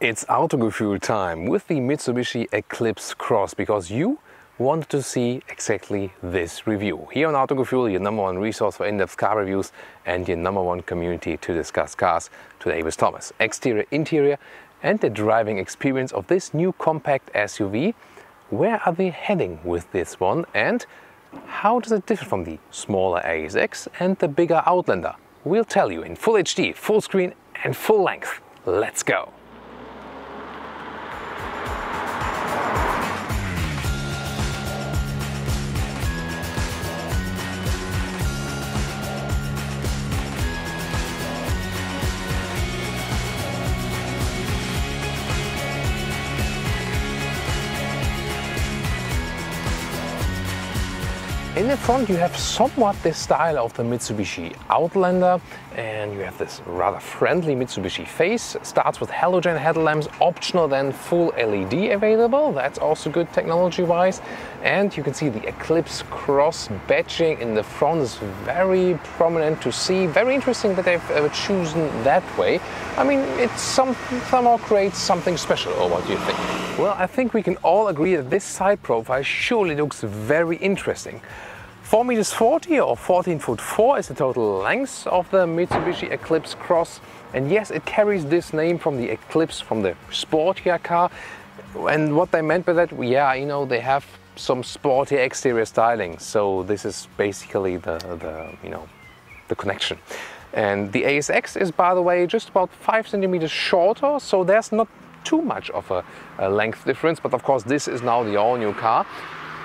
It's Autogefühl time with the Mitsubishi Eclipse Cross, because you wanted to see exactly this review. Here on Autogefühl, your #1 resource for in-depth car reviews and your #1 community to discuss cars. Today with Thomas. Exterior, interior and the driving experience of this new compact SUV. Where are they heading with this one and how does it differ from the smaller ASX and the bigger Outlander? We'll tell you in full HD, full screen and full length. Let's go! In the front you have somewhat the style of the Mitsubishi Outlander, and you have this rather friendly Mitsubishi face. Starts with halogen headlamps, optional then full LED available. That's also good technology wise. And you can see the Eclipse Cross badging in the front is very prominent to see. Very interesting that they've chosen that way. I mean, it somehow creates something special, or what do you think? Well, I think we can all agree that this side profile surely looks very interesting. 4 meters 40 or 14'4" is the total length of the Mitsubishi Eclipse Cross. And yes, it carries this name from the Eclipse, from the sportier car. And what they meant by that, yeah, you know, they have some sporty exterior styling. So this is basically the connection. And the ASX is, by the way, just about 5 centimeters shorter. So there's not too much of a length difference. But of course, this is now the all-new car.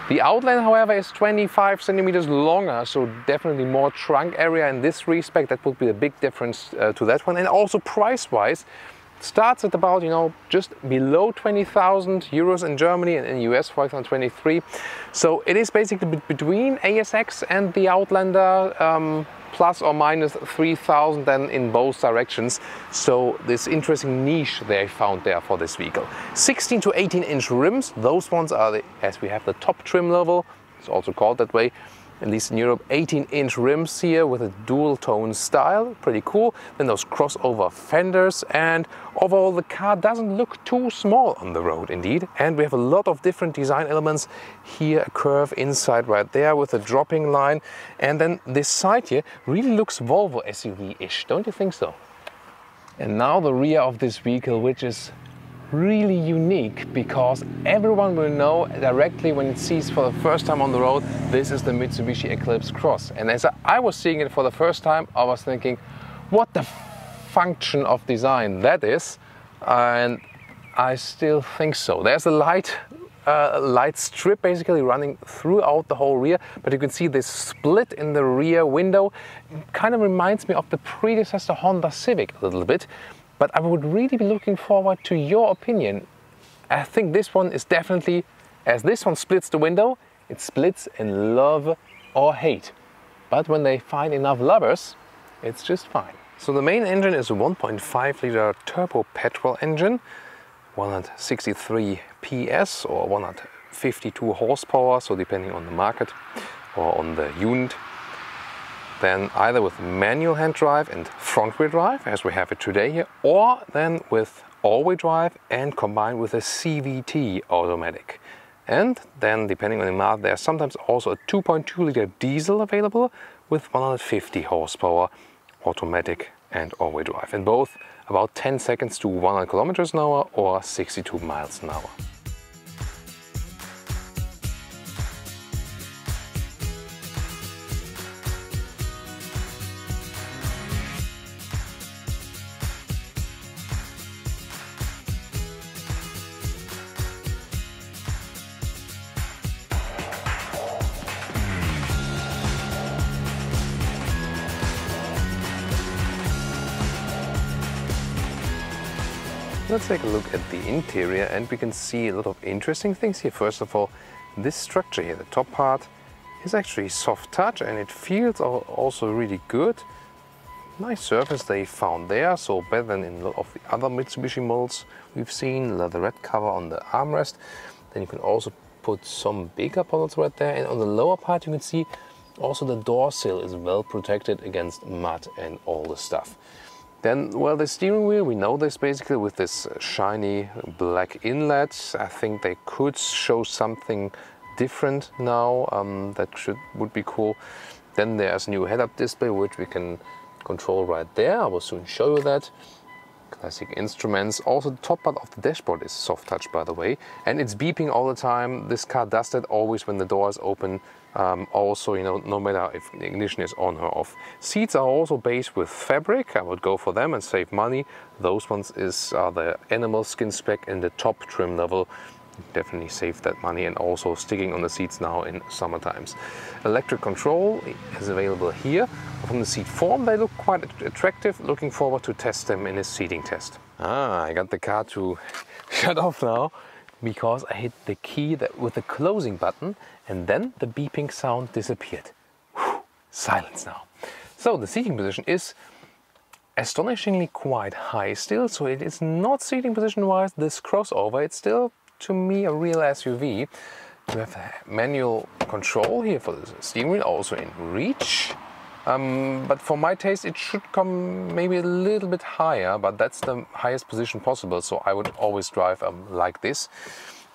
The Outlander, however, is 25 centimeters longer, so definitely more trunk area in this respect. That would be a big difference to that one. And also price-wise, starts at about, you know, just below 20,000 euros in Germany, and in the US 523. So it is basically between ASX and the Outlander, plus or minus 3,000 then in both directions. So this interesting niche they found there for this vehicle. 16 to 18-inch rims. Those ones are, as we have the top trim level, it's also called that way, at least in Europe, 18-inch rims here with a dual tone style, pretty cool. Then those crossover fenders, and overall the car doesn't look too small on the road indeed. And we have a lot of different design elements. Here a curve inside right there with a dropping line. And then this side here really looks Volvo SUV-ish, don't you think so? And now the rear of this vehicle, which is really unique, because everyone will know directly when it sees for the first time on the road, this is the Mitsubishi Eclipse Cross. And as I was seeing it for the first time, I was thinking, what the function of design that is. And I still think so. There's a light strip basically running throughout the whole rear, but you can see this split in the rear window. It kind of reminds me of the predecessor Honda Civic a little bit. But I would really be looking forward to your opinion. I think this one is definitely, as this one splits the window, it splits in love or hate. But when they find enough lovers, it's just fine. So the main engine is a 1.5 liter turbo petrol engine, 163 PS or 152 horsepower, so depending on the market or on the unit. Then either with manual hand drive and front wheel drive, as we have it today here, or then with all-wheel drive and combined with a CVT automatic. And then, depending on the market, there's sometimes also a 2.2 liter diesel available with 150 horsepower, automatic and all-wheel drive. And both about 10 seconds to 100 kilometers an hour or 62 miles an hour. Let's take a look at the interior, and we can see a lot of interesting things here. First of all, this structure here, the top part, is actually soft touch and it feels also really good. Nice surface they found there, so better than in a lot of the other Mitsubishi models we've seen. Leatherette cover on the armrest. Then you can also put some bigger bottles right there, and on the lower part you can see also the door sill is well protected against mud and all the stuff. Then, well, the steering wheel, we know this basically with this shiny black inlet. I think they could show something different now. That would be cool. Then there's a new head-up display which we can control right there. I will soon show you that. Classic instruments. Also, the top part of the dashboard is soft touch, by the way, and it's beeping all the time. This car does that always when the door is open. Also, you know, no matter if the ignition is on or off. Seats are also based with fabric. I would go for them and save money. Those ones are the animal skin spec in the top trim level. Definitely save that money, and also sticking on the seats now in summer times. Electric control is available here. From the seat form, they look quite attractive. Looking forward to test them in a seating test. I got the car to shut off now because I hit the key with the closing button, and then the beeping sound disappeared. Whew, silence now. So the seating position is astonishingly quite high still, so it is not seating position wise this crossover. It's still, to me, a real SUV. We have a manual control here for the steering wheel, also in reach. But for my taste, it should come maybe a little bit higher, but that's the highest position possible, so I would always drive like this.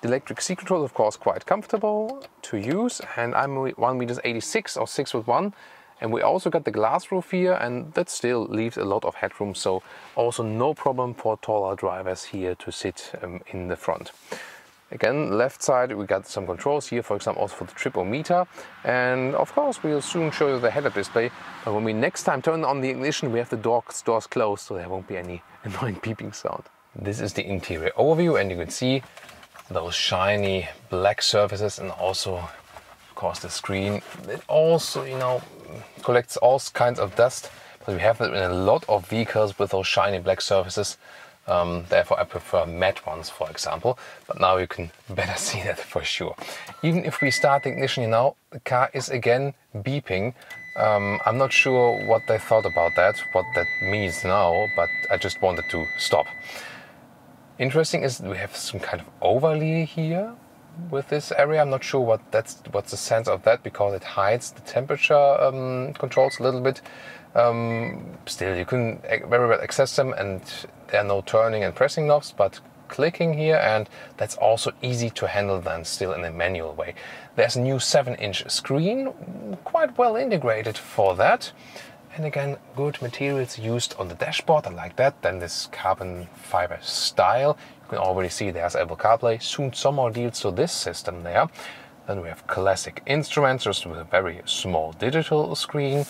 The electric seat control is, of course, quite comfortable to use, and I'm 1.86 m or 6'1", and we also got the glass roof here, and that still leaves a lot of headroom, so also no problem for taller drivers here to sit in the front. Again, left side, we got some controls here, for example, also for the tripometer. And of course, we'll soon show you the head-up display. But when we next time turn on the ignition, we have the doors closed, so there won't be any annoying beeping sound. This is the interior overview, and you can see those shiny black surfaces, and also, of course, the screen. It also, you know, collects all kinds of dust. But we have that in a lot of vehicles with those shiny black surfaces. Therefore I prefer matte ones, for example, but now you can better see that for sure. Even if we start the ignition now, the car is again beeping. I'm not sure what they thought about that, what that means now, but I just wanted to stop. Interesting is we have some kind of overlay here with this area. I'm not sure what's the sense of that, because it hides the temperature controls a little bit. Still, you can very well access them, and there are no turning and pressing knobs, but clicking here, and that's also easy to handle then still in a manual way. There's a new 7-inch screen, quite well integrated for that. And again, good materials used on the dashboard, I like that. Then this carbon fiber style. You can already see there's Apple CarPlay. Soon some more deals to this system there. Then we have classic instruments, just with a very small digital screen.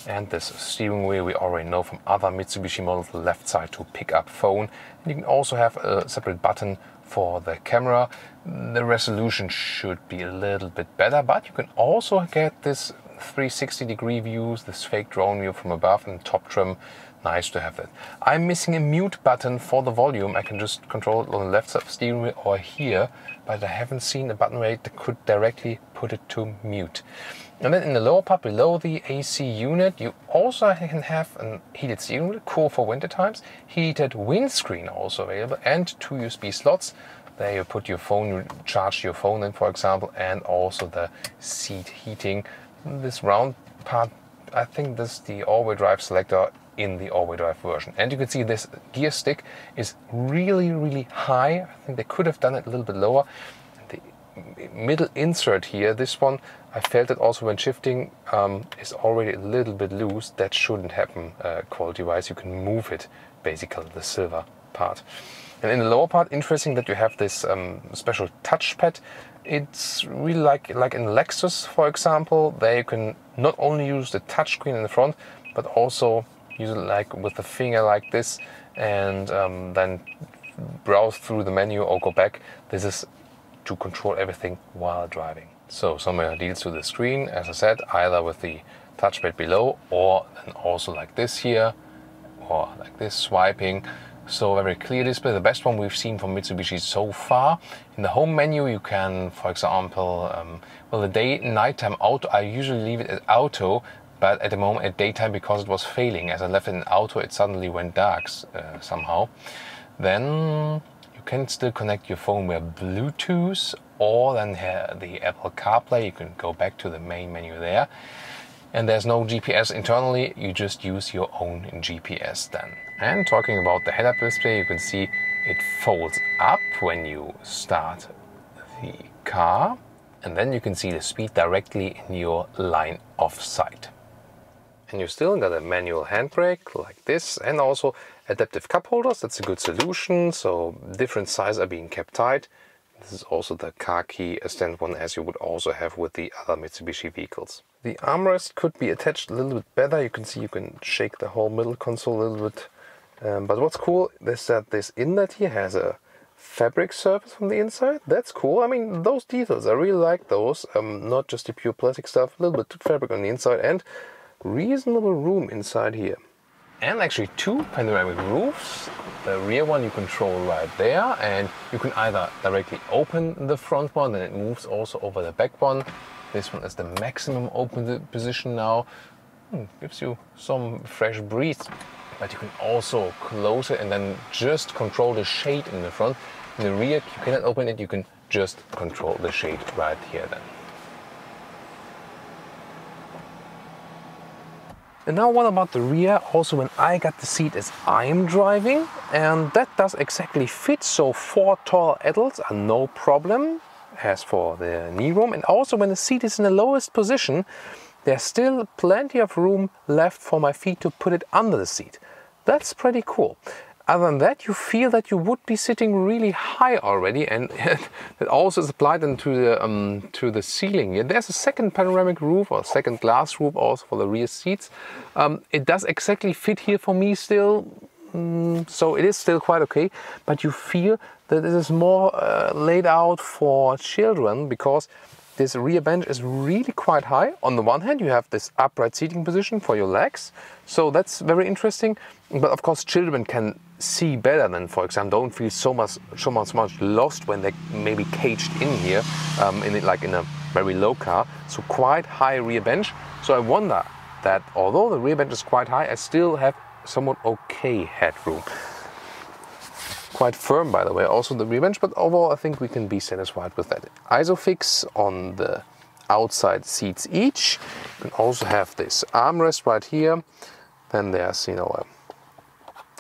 And this steering wheel we already know from other Mitsubishi models, the left side to pick up phone. And you can also have a separate button for the camera. The resolution should be a little bit better, but you can also get this 360-degree views, this fake drone view from above, and top trim. Nice to have that. I'm missing a mute button for the volume. I can just control it on the left side of the steering wheel or here, but I haven't seen a button where it could directly put it to mute. And then in the lower part below the AC unit, you also can have a heated steering wheel, cool for winter times, heated windscreen also available, and 2 USB slots. There you put your phone, you charge your phone in, for example, and also the seat heating. This round part, I think this is the all-wheel drive selector in the all-wheel drive version. And you can see this gear stick is really, really high. I think they could have done it a little bit lower. The middle insert here, this one, I felt it also when shifting, is already a little bit loose. That shouldn't happen quality-wise. You can move it, basically, the silver part. And in the lower part, interesting that you have this special touchpad. It's really like in Lexus, for example. There you can not only use the touchscreen in the front, but also use it like with the finger like this, and then browse through the menu or go back. This is to control everything while driving. So some deals to the screen, as I said, either with the touchpad below, or then also like this here, or like this swiping. So very clear display, the best one we've seen from Mitsubishi so far. In the home menu you can, for example, well, the day and nighttime auto, I usually leave it at auto, but at the moment at daytime, because it was failing. As I left it in auto, it suddenly went dark somehow. Then you can still connect your phone via Bluetooth, or then the Apple CarPlay. You can go back to the main menu there. And there's no GPS internally, you just use your own GPS then. And talking about the head-up display, you can see it folds up when you start the car, and then you can see the speed directly in your line of sight. And you still got a manual handbrake like this, and also adaptive cup holders. That's a good solution, so different sizes are being kept tight. This is also the car key stand one, as you would also have with the other Mitsubishi vehicles. The armrest could be attached a little bit better. You can see you can shake the whole middle console a little bit. But what's cool is that this inlet here has a fabric surface from the inside. That's cool. I mean, those details, I really like those. Not just the pure plastic stuff, a little bit of fabric on the inside, and reasonable room inside here. And actually two panoramic roofs. The rear one you control right there, and you can either directly open the front one, and it moves also over the back one. This one is the maximum open position now. Gives you some fresh breeze. But you can also close it and then just control the shade in the front. In the rear you cannot open it, you can just control the shade right here then. And now what about the rear? Also, when I got the seat as I'm driving, and that does exactly fit, so 4 tall adults are no problem as for the knee room. And also when the seat is in the lowest position, there's still plenty of room left for my feet to put it under the seat. That's pretty cool. Other than that, you feel that you would be sitting really high already, and it also is applied into the ceiling. Yeah, there's a second panoramic roof or second glass roof also for the rear seats. It does exactly fit here for me still, so it is still quite okay. But you feel that it is more laid out for children, because this rear bench is really quite high. On the one hand, you have this upright seating position for your legs, so that's very interesting. But of course, children can see better than, for example, don't feel so much lost when they're maybe caged in here, like in a very low car. So quite high rear bench. So I wonder that although the rear bench is quite high, I still have somewhat okay headroom. Quite firm, by the way, also the rear bench, but overall I think we can be satisfied with that. Isofix on the outside seats each. You can also have this armrest right here. Then there's, you know, a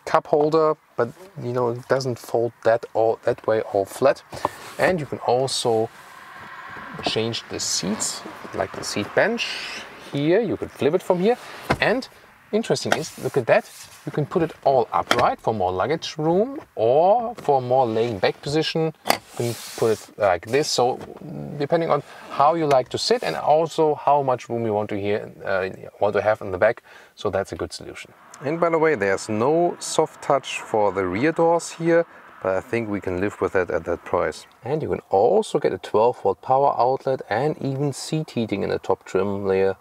cup holder, but you know, it doesn't fold that way all flat. And you can also change the seats, like the seat bench here. You can flip it from here. And interesting is, look at that, you can put it all upright for more luggage room, or for more laying back position, you can put it like this. So depending on how you like to sit, and also how much room you want to have in the back, so that's a good solution. And by the way, there's no soft touch for the rear doors here, but I think we can live with that at that price. And you can also get a 12-volt power outlet and even seat heating in the top trim layer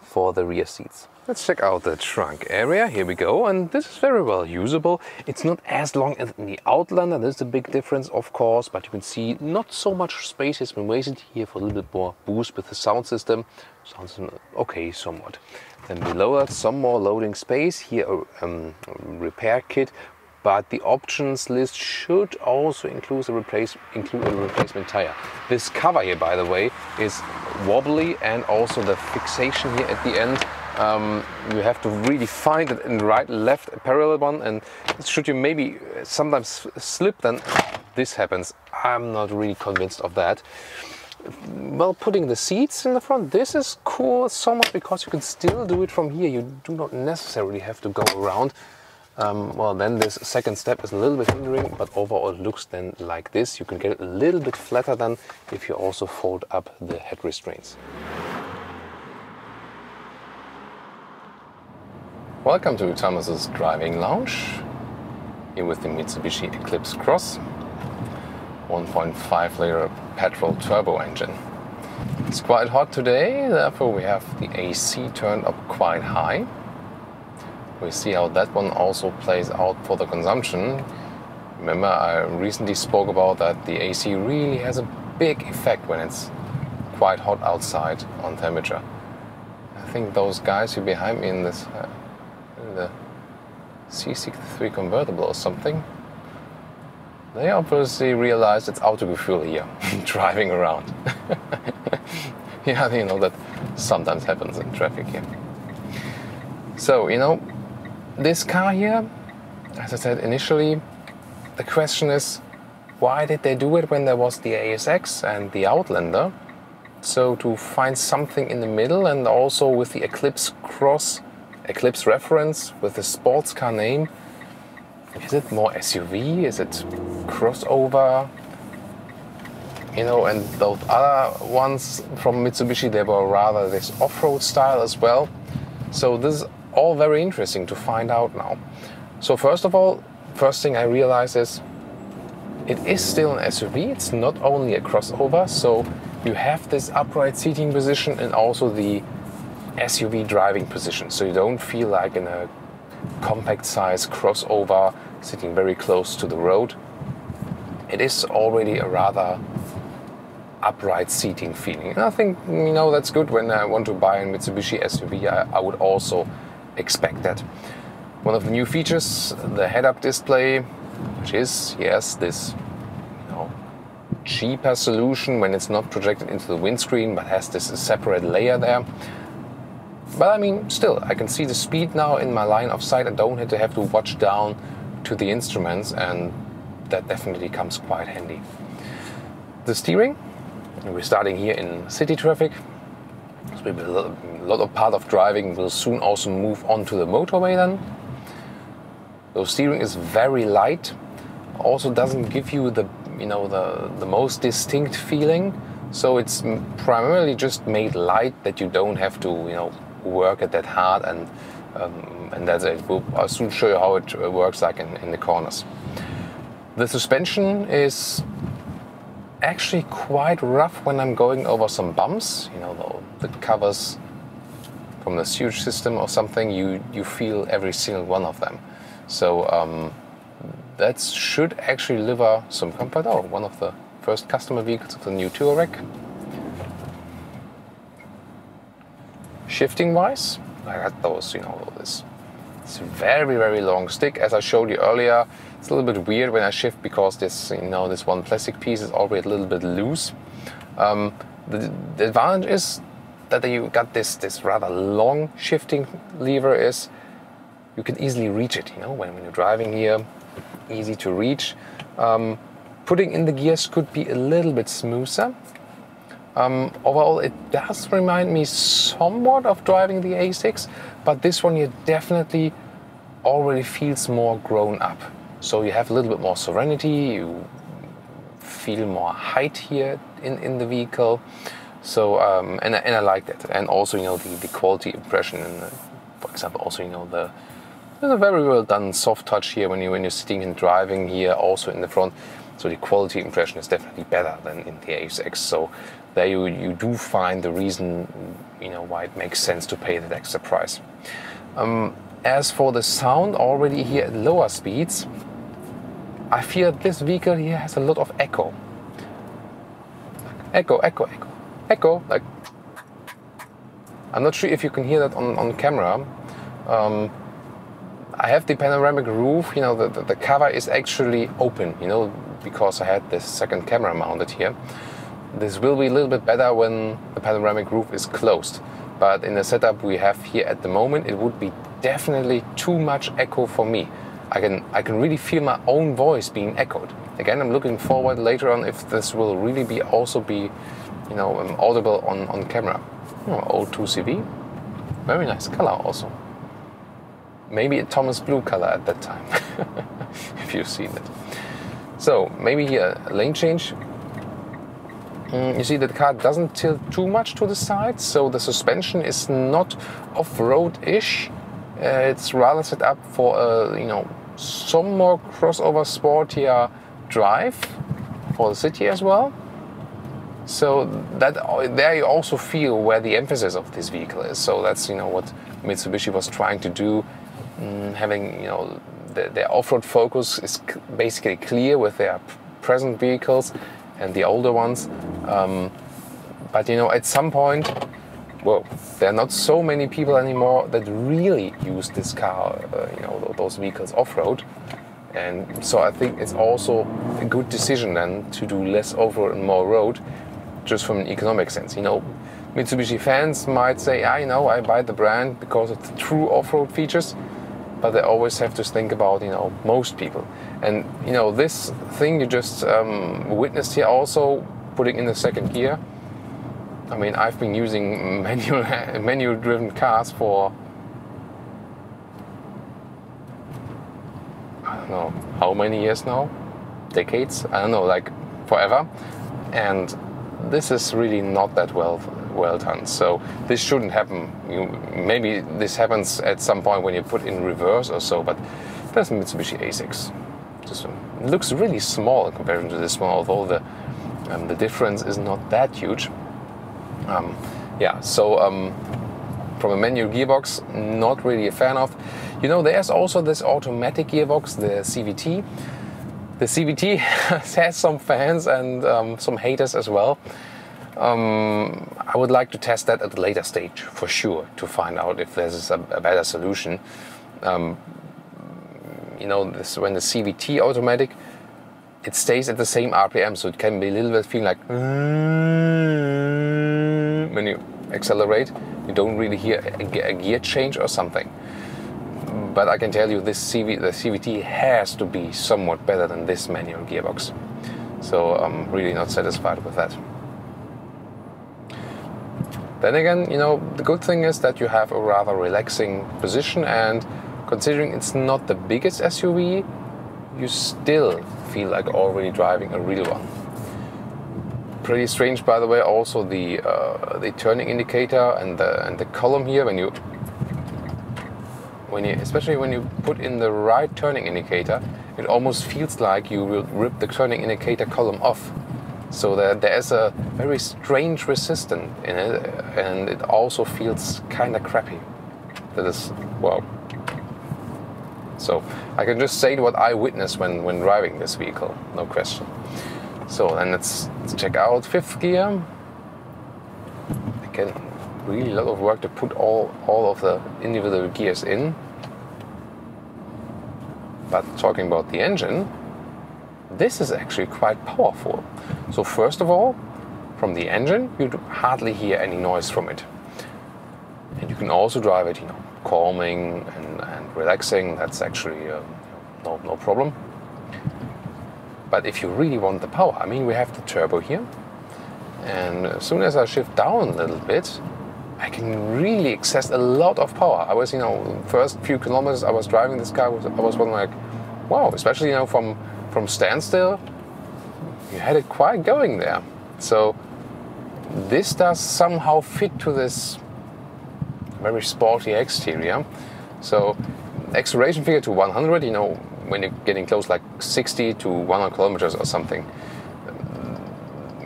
for the rear seats. Let's check out the trunk area. Here we go, and this is very well usable. It's not as long as in the Outlander. There's a big difference, of course, but you can see not so much space has been wasted here for a little bit more boost with the sound system. Sound system okay, somewhat. Then below that, some more loading space. Here a repair kit, but the options list should also include a replacement tire. This cover here, by the way, is wobbly, and also the fixation here at the end. You have to really find it in right, left, parallel one, and should you maybe sometimes slip, then this happens. I'm not really convinced of that. Well, putting the seats in the front, this is cool somewhat, because you can still do it from here. You do not necessarily have to go around. Well, then this second step is a little bit hindering, but overall it looks then like this. You can get it a little bit flatter than if you also fold up the head restraints. Welcome to Thomas's Driving Lounge, here with the Mitsubishi Eclipse Cross, 1.5 liter petrol turbo engine. It's quite hot today, therefore we have the AC turned up quite high. We see how that one also plays out for the consumption. Remember, I recently spoke about that the AC really has a big effect when it's quite hot outside on temperature. I think those guys here behind me in this the C63 convertible or something, they obviously realized it's Autogefühl here, driving around. Yeah, you know, that sometimes happens in traffic here. So, you know, this car here, as I said initially, the question is, why did they do it when there was the ASX and the Outlander? So to find something in the middle, and also with the Eclipse Cross, Eclipse reference, with the sports car name, is it more SUV? Is it crossover? You know, and those other ones from Mitsubishi, they were rather this off-road style as well. So this is all very interesting to find out now. So first of all, first thing I realized is it is still an SUV. It's not only a crossover. So you have this upright seating position and also the SUV driving position. So you don't feel like in a compact size crossover sitting very close to the road. It is already a rather upright seating feeling. And I think, you know, that's good. When I want to buy a Mitsubishi SUV, I would also expect that. One of the new features, the head-up display, which is, yes, this, you know, cheaper solution when it's not projected into the windscreen, but has this separate layer there. But I mean, still, I can see the speed now in my line of sight. I don't have to watch down to the instruments, and that definitely comes quite handy. The steering, we're starting here in city traffic. So a lot of part of driving will soon also move onto the motorway then. The steering is very light. Also doesn't give you the, you know, the most distinct feeling. So it's primarily just made light that you don't have to, you know, work at that hard, and that's it. I'll soon show you how it works like in the corners. The suspension is actually quite rough when I'm going over some bumps. You know, the covers from the huge system or something, you feel every single one of them. So that should actually deliver some comfort. Oh, one of the first customer vehicles of the new Touareg. Shifting wise, I got those, you know, this very, very long stick. As I showed you earlier, it's a little bit weird when I shift because this, you know, this one plastic piece is already a little bit loose. The advantage is that you got this rather long shifting lever. Is you can easily reach it, you know, when you're driving here, easy to reach. Putting in the gears could be a little bit smoother. Overall, it does remind me somewhat of driving the A6, but this one here definitely already feels more grown up. So you have a little bit more serenity, you feel more height here in the vehicle. So and I like that. And also, you know, the quality impression, and for example, also, you know, there's a very well done soft touch here when you're sitting and driving here, also in the front. So the quality impression is definitely better than in the A6. So there you do find the reason, you know, why it makes sense to pay that extra price. As for the sound, already here at lower speeds, I feel this vehicle here has a lot of echo. Echo, echo, echo, echo. Like, I'm not sure if you can hear that on camera. I have the panoramic roof, you know, the cover is actually open, you know, because I had this second camera mounted here. This will be a little bit better when the panoramic roof is closed. But in the setup we have here at the moment, it would be definitely too much echo for me. I can really feel my own voice being echoed. Again, I'm looking forward later on if this will really also be, you know, audible on camera. Oh, O2 CV, very nice color also. Maybe a Thomas Blue color at that time, if you've seen it. So maybe here a lane change. You see that the car doesn't tilt too much to the side, so the suspension is not off-road-ish. It's rather set up for a, you know, some more crossover sportier drive for the city as well. So that there you also feel where the emphasis of this vehicle is. So that's, you know, what Mitsubishi was trying to do, having, you know, their off-road focus is basically clear with their present vehicles and the older ones. But, you know, at some point, well, there are not so many people anymore that really use this car, you know, those vehicles off-road. And so I think it's also a good decision then to do less off-road and more road, just from an economic sense. You know, Mitsubishi fans might say, yeah, you know, I buy the brand because of the true off-road features, but they always have to think about, you know, most people. And, you know, this thing you just witnessed here also, putting in the second gear. I mean, I've been using manual driven cars for, I don't know, how many years now? Decades? I don't know, like forever. And this is really not that well done. So this shouldn't happen. Maybe this happens at some point when you put in reverse or so, but there's a Mitsubishi A6. Just looks really small in comparison to this one, although the difference is not that huge. Yeah, so from a manual gearbox, not really a fan of. You know, there's also this automatic gearbox, the CVT. The CVT has some fans and some haters as well. I would like to test that at a later stage for sure to find out if there's a better solution. You know, when the CVT automatic, it stays at the same RPM, so it can be a little bit feeling like when you accelerate, you don't really hear a gear change or something. But I can tell you the CVT has to be somewhat better than this manual gearbox. So I'm really not satisfied with that. Then again, you know, the good thing is that you have a rather relaxing position, and considering it's not the biggest SUV, you still feel like already driving a real one. Pretty strange, by the way, also the turning indicator and the column here, especially when you put in the right turning indicator, it almost feels like you will rip the turning indicator column off. So there is a very strange resistance in it, and it also feels kind of crappy. That is, well. So I can just say what I witnessed when driving this vehicle, no question. So then let's check out fifth gear. Again, really a lot of work to put all of the individual gears in. But talking about the engine, this is actually quite powerful. So first of all, from the engine, you hardly hear any noise from it. And you can also drive it, you know, calming and relaxing. That's actually no problem. But if you really want the power, I mean, we have the turbo here. And as soon as I shift down a little bit, I can really access a lot of power. I was, you know, first few kilometers I was driving this car, I was wondering like, wow, especially, you know, from standstill, you had it quite going there. So this does somehow fit to this very sporty exterior. So acceleration figure to 100, you know, when you're getting close, like 60 to 100 kilometers or something,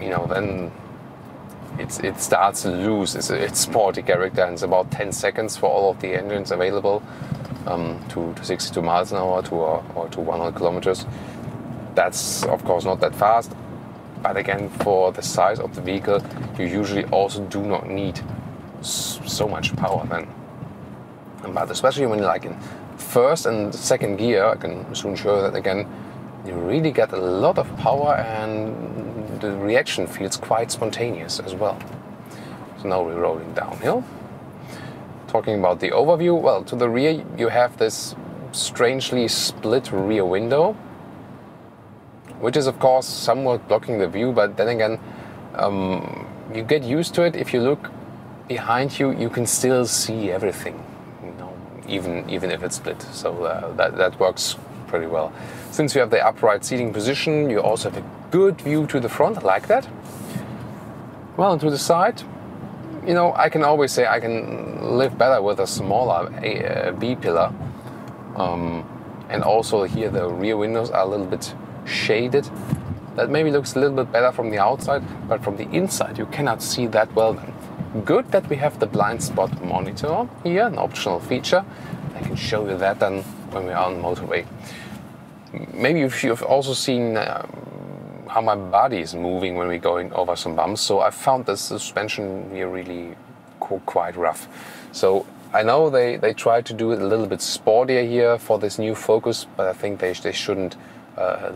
you know, then it starts to lose its sporty character, and it's about 10 seconds for all of the engines available to 62 miles an hour or to 100 kilometers. That's of course not that fast, but again, for the size of the vehicle, you usually also do not need so much power then. But especially when you're like in first and second gear, I can soon show that again, you really get a lot of power, and the reaction feels quite spontaneous as well. So now we're rolling downhill. Talking about the overview, well, to the rear you have this strangely split rear window, which is of course somewhat blocking the view, but then again, you get used to it. If you look behind you, you can still see everything, you know, even if it's split. So that works pretty well. Since you have the upright seating position, you also have a good view to the front, I like that. Well, and to the side, you know, I can always say I can live better with a smaller B pillar. And also here the rear windows are a little bit shaded. That maybe looks a little bit better from the outside, but from the inside you cannot see that well then. Good that we have the blind spot monitor here, an optional feature. I can show you that then when we are on the motorway. Maybe you've also seen how my body is moving when we're going over some bumps. So I found the suspension here really quite rough. So I know they tried to do it a little bit sportier here for this new Focus, but I think they shouldn't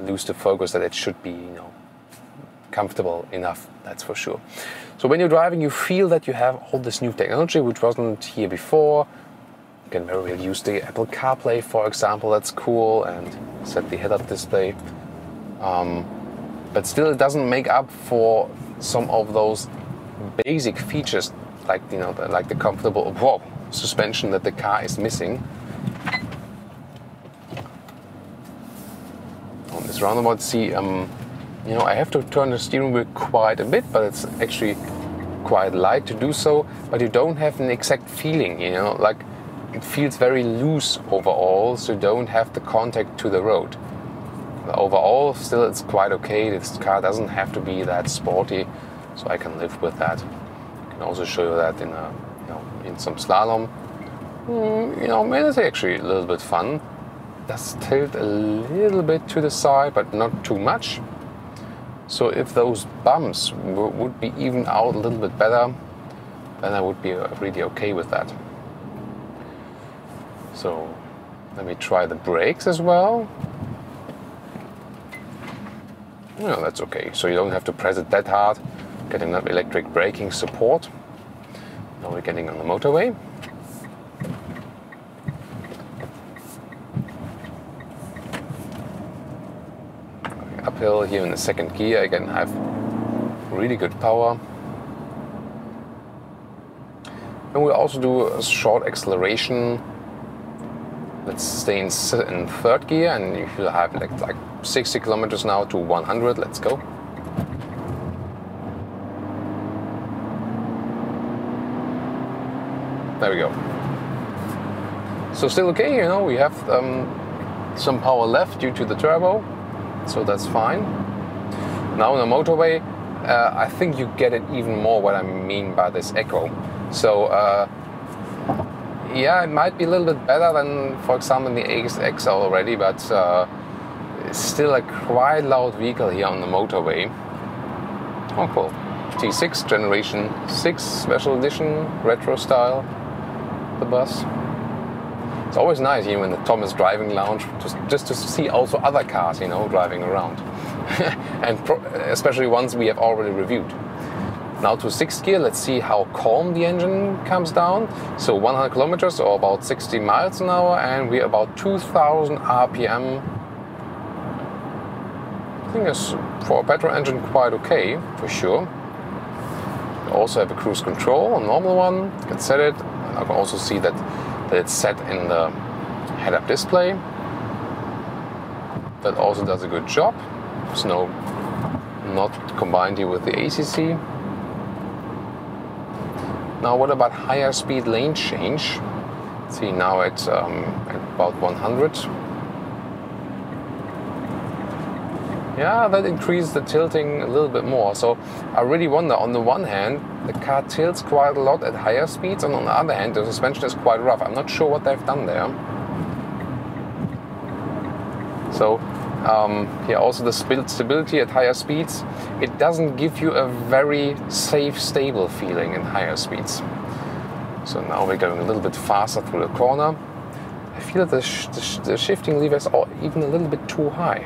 lose the focus, that it should be, you know, comfortable enough, that's for sure. So when you're driving, you feel that you have all this new technology which wasn't here before. You can very well use the Apple CarPlay, for example, that's cool, and set the head-up display. But still, it doesn't make up for some of those basic features, like like the comfortable suspension that the car is missing. On this roundabout, see, I have to turn the steering wheel quite a bit, but it's actually quite light to do so. But you don't have an exact feeling, like it feels very loose overall, so you don't have the contact to the road. Overall, still it's quite okay. This car doesn't have to be that sporty, so I can live with that. I can also show you that in some slalom. It's actually a little bit fun. It does tilt a little bit to the side, but not too much. So if those bumps would be even out a little bit better, then I would be really okay with that. So let me try the brakes as well. That's okay. So you don't have to press it that hard. Getting that electric braking support. Now we're getting on the motorway. Going uphill here in the second gear. Again, I have really good power. And we'll also do a short acceleration. Let's stay in third gear, and you will have like 60 kilometers now to 100. Let's go. There we go. So still okay, we have some power left due to the turbo, so that's fine. Now on the motorway, I think you get it even more what I mean by this echo. So yeah, it might be a little bit better than, for example, in the AXX already, but it's still a quite loud vehicle here on the motorway. Oh, cool. T6 Generation 6 Special Edition, retro style, the bus. It's always nice, in the Thomas driving lounge, just to see also other cars, driving around. And especially ones we have already reviewed. Now to sixth gear, let's see how calm the engine comes down. So 100 kilometers or about 60 miles an hour, and we're about 2000 RPM. I think it's, for a petrol engine, quite okay, for sure. We also have a cruise control, a normal one. You can set it. And I can also see that it's set in the head-up display. That also does a good job. There's not combined here with the ACC. Now what about higher speed lane change? See, now it's at about 100. Yeah, that increased the tilting a little bit more. So I really wonder, on the one hand, the car tilts quite a lot at higher speeds, and on the other hand, the suspension is quite rough. I'm not sure what they've done there. So here also the stability at higher speeds, it doesn't give you a very safe, stable feeling in higher speeds. So now we're going a little bit faster through the corner. I feel that the shifting levers are even a little bit too high.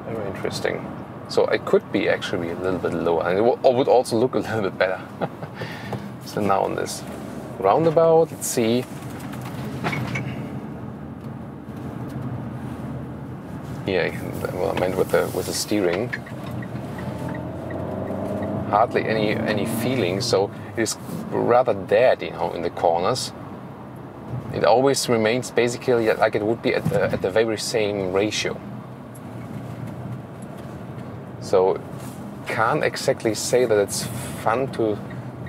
Very interesting. So it could be actually a little bit lower, and it would also look a little bit better. So now on this roundabout, let's see. Yeah, well, I meant with the steering. Hardly any feeling, so it is rather dead, in the corners. It always remains basically like it would be at the very same ratio. So can't exactly say that it's fun to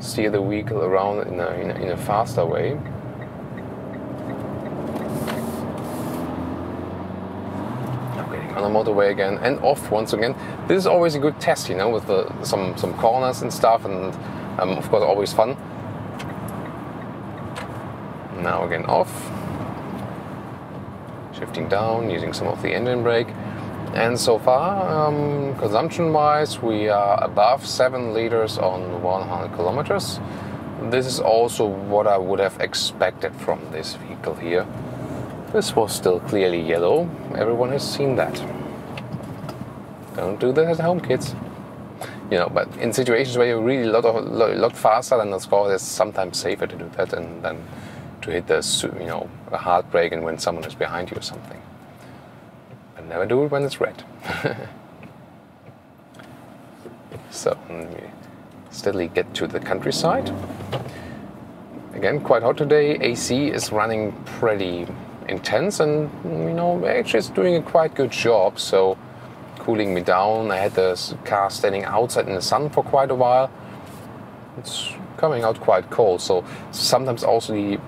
steer the vehicle around in a faster way. On the motorway again, and off once again. This is always a good test, with some corners and stuff, and of course always fun. Now again off, shifting down, using some of the engine brake, and so far, consumption-wise, we are above 7 liters on 100 kilometers. This is also what I would have expected from this vehicle here. This was still clearly yellow. Everyone has seen that. Don't do that at home, kids. You know, but in situations where you're really a lot faster than the score, it's sometimes safer to do that than to hit the, you know, a hard brake and when someone is behind you or something. But never do it when it's red. So let me steadily get to the countryside. Again, quite hot today. AC is running pretty intense, and you know, actually it's doing a quite good job. So cooling me down. I had the car standing outside in the sun for quite a while. It's coming out quite cold, so sometimes also the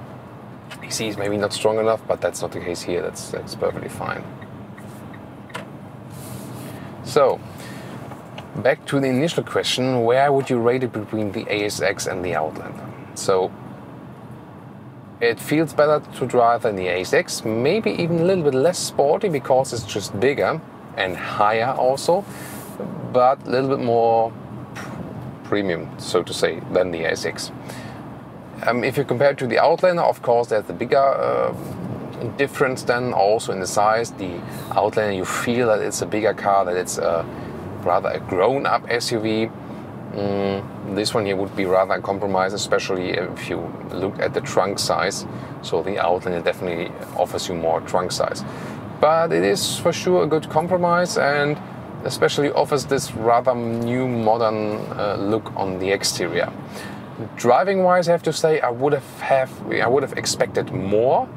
AC is maybe not strong enough, but that's not the case here. That's perfectly fine. So back to the initial question, where would you rate it between the ASX and the Outlander? So it feels better to drive than the ASX, maybe even a little bit less sporty because it's just bigger and higher also, but a little bit more premium, so to say, than the ASX. If you compare it to the Outlander, of course, there's the bigger difference then also in the size. The Outlander, you feel that it's a bigger car, that it's rather a grown-up SUV. This one here would be rather a compromise, especially if you look at the trunk size. So the Outlander definitely offers you more trunk size. But it is for sure a good compromise, and especially offers this rather new modern look on the exterior. Driving-wise, I have to say I would have expected more.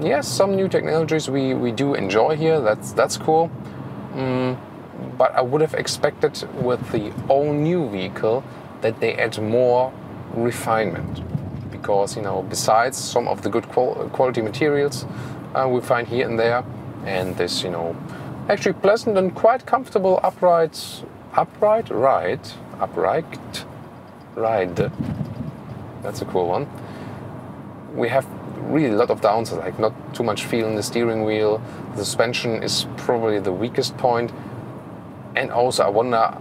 Yes, some new technologies we do enjoy here. That's cool. But I would have expected with the all-new vehicle that they add more refinement, because you know, besides some of the good quality materials we find here and there, and this, you know, actually pleasant and quite comfortable upright ride. That's a cool one. We have really a lot of downsides, like not too much feel in the steering wheel. The suspension is probably the weakest point. And also I wonder,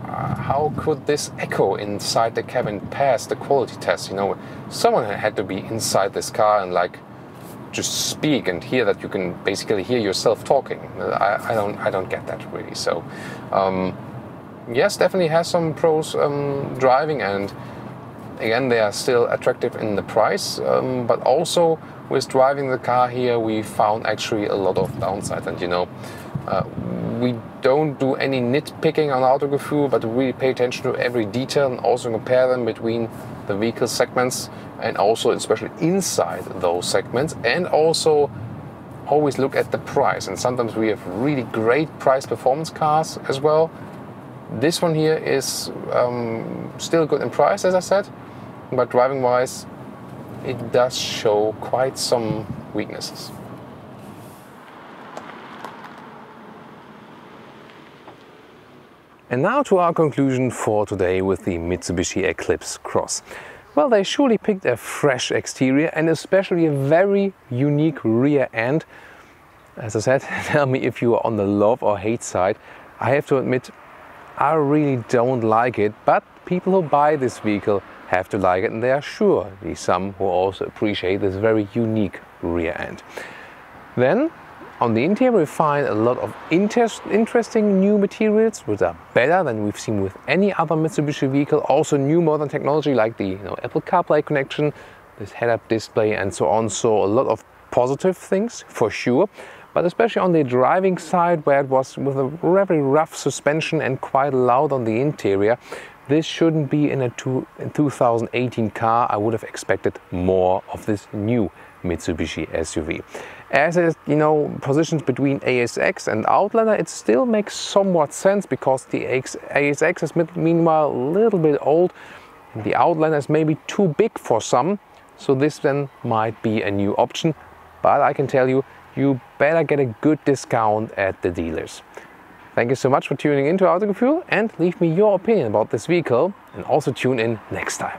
how could this echo inside the cabin pass the quality test? You know, someone had to be inside this car and like just speak and hear that you can basically hear yourself talking. I don't get that really. So yes, definitely has some pros driving, and again, they are still attractive in the price, but also with driving the car here we found actually a lot of downsides. And you know, we don't do any nitpicking on Autogefühl, but really pay attention to every detail and also compare them between the vehicle segments, and also especially inside those segments, and also always look at the price. And sometimes we have really great price performance cars as well. This one here is still good in price, as I said, but driving wise it does show quite some weaknesses. And now to our conclusion for today with the Mitsubishi Eclipse Cross. Well, they surely picked a fresh exterior and especially a very unique rear end. As I said, tell me if you are on the love or hate side. I have to admit, I really don't like it, but people who buy this vehicle have to like it, and there are surely some who also appreciate this very unique rear end. Then, on the interior we find a lot of interesting new materials which are better than we've seen with any other Mitsubishi vehicle. Also new modern technology like the Apple CarPlay connection, this head-up display and so on. So a lot of positive things for sure. But especially on the driving side, where it was with a very rough suspension and quite loud on the interior, this shouldn't be in a 2018 car. I would have expected more of this new Mitsubishi SUV. As it is, positioned between ASX and Outlander, it still makes somewhat sense, because the ASX is meanwhile a little bit old and the Outlander is maybe too big for some. So this then might be a new option. But I can tell you, you better get a good discount at the dealers. Thank you so much for tuning in to Autogefühl, and leave me your opinion about this vehicle, and also tune in next time.